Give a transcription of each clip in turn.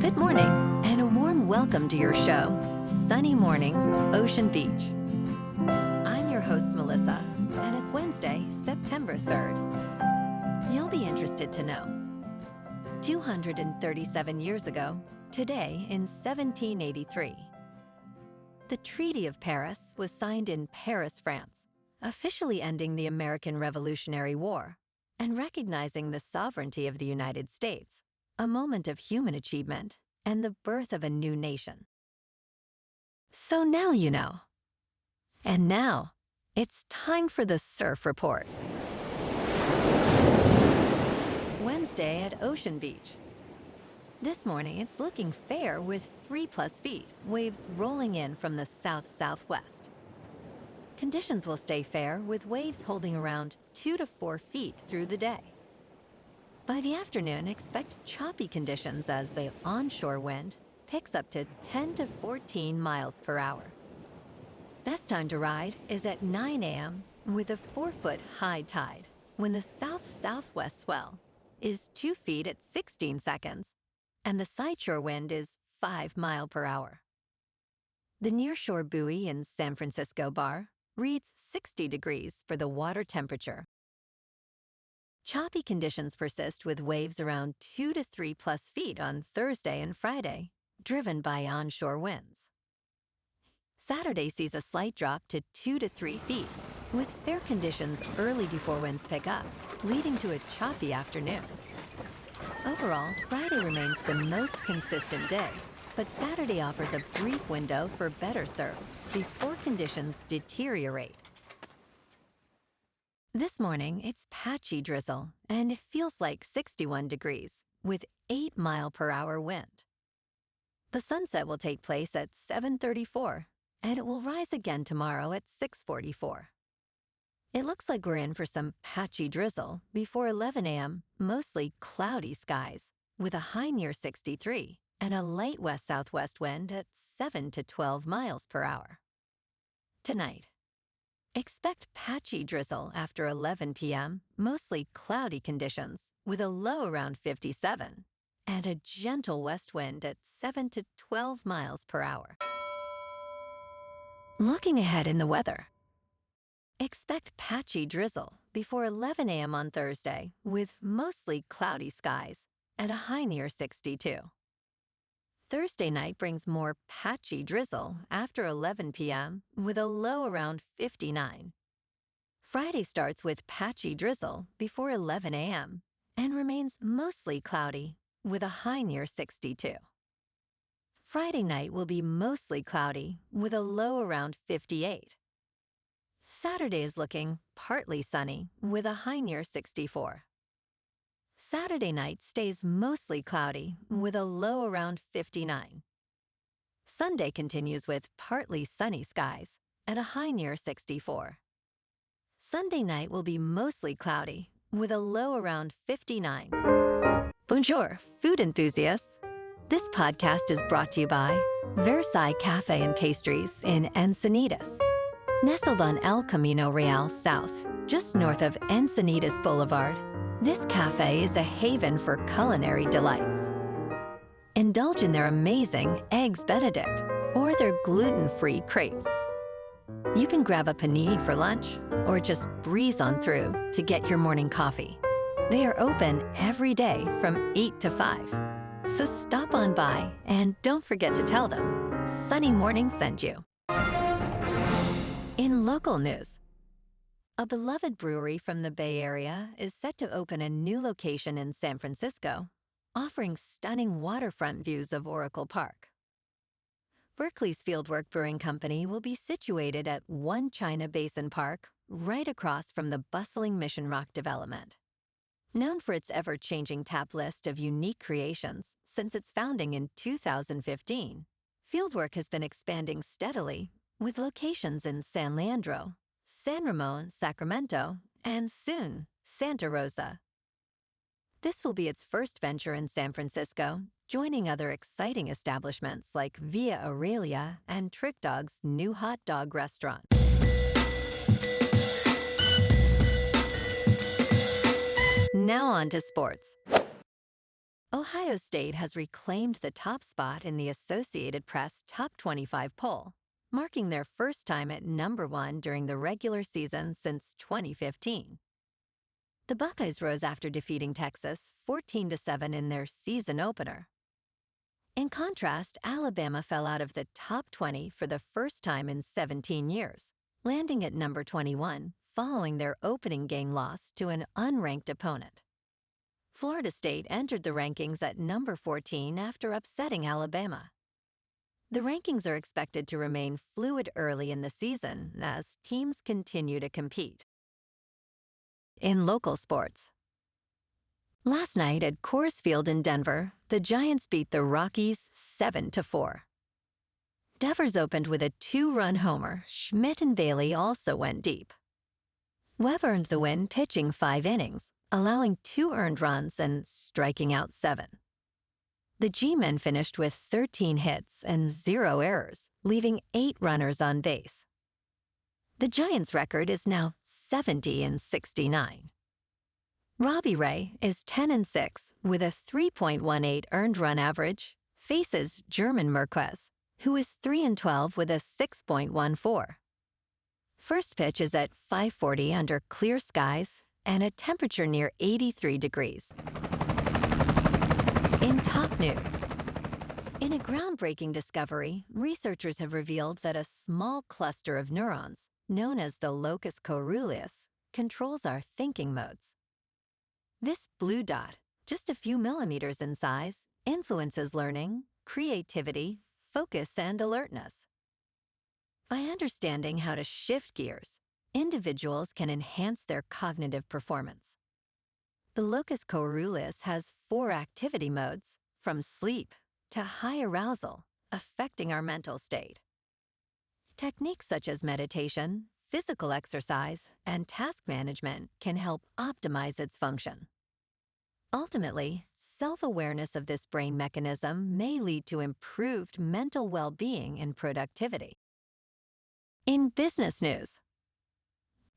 Good morning, and a warm welcome to your show, Sunny Mornings, Ocean Beach. I'm your host, Melissa, and it's Wednesday, September 3rd. You'll be interested to know. 237 years ago, today in 1783, the Treaty of Paris was signed in Paris, France, officially ending the American Revolutionary War and recognizing the sovereignty of the United States, a moment of human achievement and the birth of a new nation. So now you know. And now, it's time for the Surf Report. Wednesday at Ocean Beach. This morning, it's looking fair with 3+ feet, waves rolling in from the south-southwest. Conditions will stay fair with waves holding around 2 to 4 feet through the day. By the afternoon, expect choppy conditions as the onshore wind picks up to 10 to 14 miles per hour. Best time to ride is at 9 a.m. with a 4-foot high tide, when the south-southwest swell is 2 feet at 16 seconds, and the sideshore wind is 5 miles per hour. The nearshore buoy in San Francisco Bar reads 60 degrees for the water temperature. Choppy conditions persist with waves around 2 to 3+ feet on Thursday and Friday, driven by onshore winds. Saturday sees a slight drop to 2 to 3 feet, with fair conditions early before winds pick up, leading to a choppy afternoon. Overall, Friday remains the most consistent day, but Saturday offers a brief window for better surf before conditions deteriorate. This morning, it's patchy drizzle, and it feels like 61 degrees, with 8 mile per hour wind. The sunset will take place at 7:34, and it will rise again tomorrow at 6:44. It looks like we're in for some patchy drizzle before 11 a.m., mostly cloudy skies, with a high near 63 and a light west-southwest wind at 7 to 12 miles per hour. Tonight, expect patchy drizzle after 11 p.m., mostly cloudy conditions, with a low around 57, and a gentle west wind at 7 to 12 miles per hour. Looking ahead in the weather, expect patchy drizzle before 11 a.m. on Thursday, with mostly cloudy skies and a high near 62. Thursday night brings more patchy drizzle after 11 p.m. with a low around 59. Friday starts with patchy drizzle before 11 a.m. and remains mostly cloudy with a high near 62. Friday night will be mostly cloudy with a low around 58. Saturday is looking partly sunny with a high near 64. Saturday night stays mostly cloudy with a low around 59. Sunday continues with partly sunny skies and a high near 64. Sunday night will be mostly cloudy with a low around 59. Bonjour, food enthusiasts. This podcast is brought to you by Versailles Cafe and Pastries in Encinitas. Nestled on El Camino Real South, just north of Encinitas Boulevard, this cafe is a haven for culinary delights. Indulge in their amazing Eggs Benedict or their gluten-free crepes. You can grab a panini for lunch or just breeze on through to get your morning coffee. They are open every day from 8 to 5. So stop on by and don't forget to tell them Sunny Morning sent you. In local news, a beloved brewery from the Bay Area is set to open a new location in San Francisco, offering stunning waterfront views of Oracle Park. Berkeley's Fieldwork Brewing Company will be situated at 1 China Basin Park, right across from the bustling Mission Rock development. Known for its ever-changing tap list of unique creations since its founding in 2015, Fieldwork has been expanding steadily with locations in San Leandro, San Ramon, Sacramento, and soon, Santa Rosa. This will be its first venture in San Francisco, joining other exciting establishments like Via Aurelia and Trick Dog's new hot dog restaurant. Now on to sports. Ohio State has reclaimed the top spot in the Associated Press Top 25 poll, marking their first time at #1 during the regular season since 2015. The Buckeyes rose after defeating Texas 14-7 in their season opener. In contrast, Alabama fell out of the top 20 for the first time in 17 years, landing at number 21 following their opening game loss to an unranked opponent. Florida State entered the rankings at number 14 after upsetting Alabama. The rankings are expected to remain fluid early in the season as teams continue to compete. In local sports, last night at Coors Field in Denver, the Giants beat the Rockies 7-4. Devers opened with a 2-run homer. Schmitt and Bailey also went deep. Webb earned the win pitching 5 innings, allowing 2 earned runs and striking out 7. The G-men finished with 13 hits and 0 errors, leaving 8 runners on base. The Giants' record is now 70-69. Robbie Ray is 10-6 with a 3.18 earned run average, faces German Marquez, who is 3-12 with a 6.14. First pitch is at 5:40 under clear skies and a temperature near 83 degrees. In top news, in a groundbreaking discovery, researchers have revealed that a small cluster of neurons, known as the Locus Coeruleus, controls our thinking modes. This blue dot, just a few millimeters in size, influences learning, creativity, focus, and alertness. By understanding how to shift gears, individuals can enhance their cognitive performance. The Locus Coeruleus has 4 activity modes, from sleep to high arousal, affecting our mental state. Techniques such as meditation, physical exercise, and task management can help optimize its function. Ultimately, self-awareness of this brain mechanism may lead to improved mental well-being and productivity. In business news,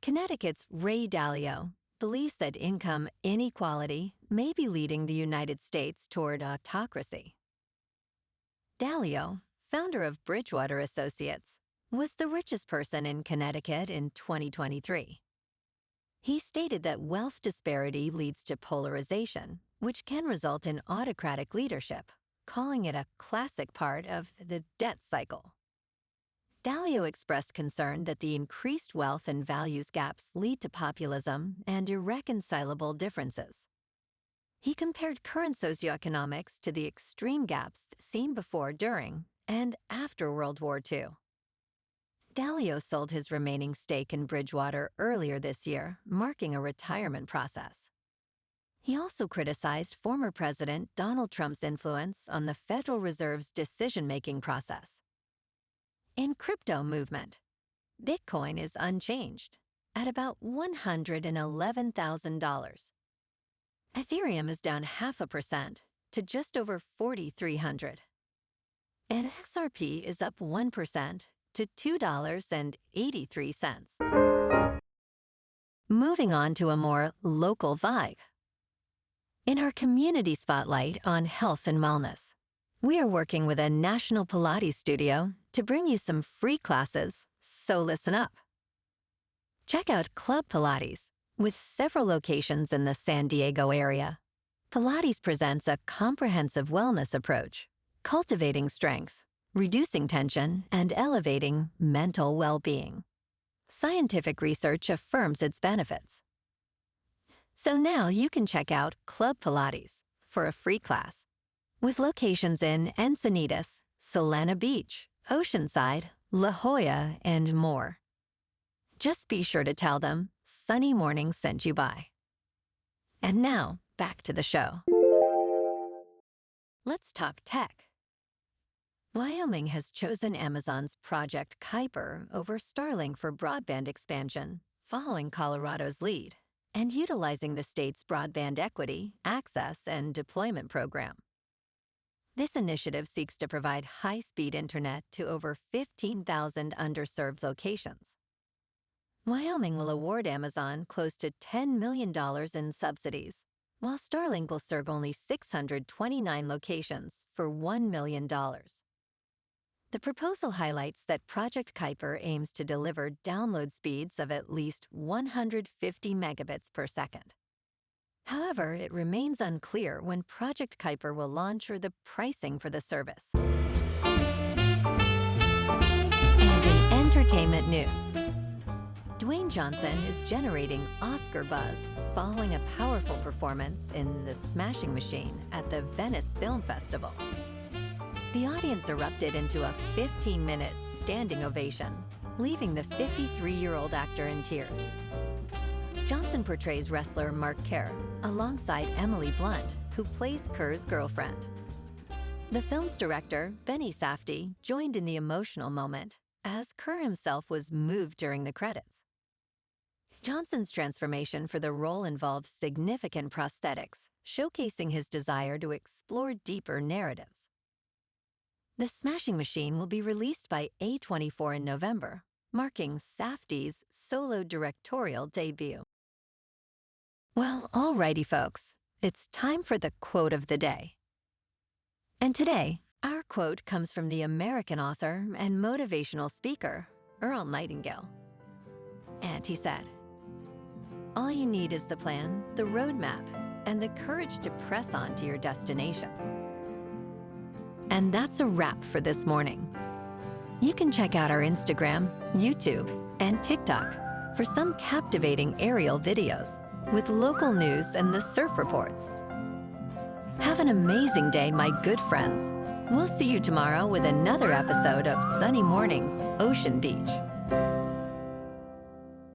Connecticut's Ray Dalio believes that income inequality may be leading the United States toward autocracy. Dalio, founder of Bridgewater Associates, was the richest person in Connecticut in 2023. He stated that wealth disparity leads to polarization, which can result in autocratic leadership, calling it a classic part of the debt cycle. Dalio expressed concern that the increased wealth and values gaps lead to populism and irreconcilable differences. He compared current socioeconomics to the extreme gaps seen before, during, and after World War II. Dalio sold his remaining stake in Bridgewater earlier this year, marking a retirement process. He also criticized former President Donald Trump's influence on the Federal Reserve's decision-making process. In crypto movement, Bitcoin is unchanged at about $111,000. Ethereum is down 0.5% to just over 4,300. And XRP is up 1% to $2.83. Moving on to a more local vibe. In our community spotlight on health and wellness, we are working with a national Pilates studio to bring you some free classes, so listen up. Check out Club Pilates, with several locations in the San Diego area. Pilates presents a comprehensive wellness approach, cultivating strength, reducing tension, and elevating mental well-being. Scientific research affirms its benefits. So now you can check out Club Pilates for a free class, with locations in Encinitas, Solana Beach, Oceanside, La Jolla, and more. Just be sure to tell them Sunny Morning sent you by. And now, back to the show. Let's talk tech. Wyoming has chosen Amazon's Project Kuiper over Starlink for broadband expansion, following Colorado's lead, and utilizing the state's broadband equity, access, and deployment program. This initiative seeks to provide high-speed internet to over 15,000 underserved locations. Wyoming will award Amazon close to $10 million in subsidies, while Starlink will serve only 629 locations for $1 million. The proposal highlights that Project Kuiper aims to deliver download speeds of at least 150 megabits per second. However, it remains unclear when Project Kuiper will launch or the pricing for the service. And in entertainment news, Dwayne Johnson is generating Oscar buzz following a powerful performance in The Smashing Machine at the Venice Film Festival. The audience erupted into a 15-minute standing ovation, leaving the 53-year-old actor in tears. Johnson portrays wrestler Mark Kerr alongside Emily Blunt, who plays Kerr's girlfriend. The film's director, Benny Safdie, joined in the emotional moment, as Kerr himself was moved during the credits. Johnson's transformation for the role involved significant prosthetics, showcasing his desire to explore deeper narratives. The Smashing Machine will be released by A24 in November, marking Safdie's solo directorial debut. Well, alrighty folks, it's time for the quote of the day. And today, our quote comes from the American author and motivational speaker, Earl Nightingale. And he said, "All you need is the plan, the roadmap, and the courage to press on to your destination." And that's a wrap for this morning. You can check out our Instagram, YouTube, and TikTok for some captivating aerial videos with local news and the surf reports. Have an amazing day, my good friends. We'll see you tomorrow with another episode of Sunny Mornings, Ocean Beach.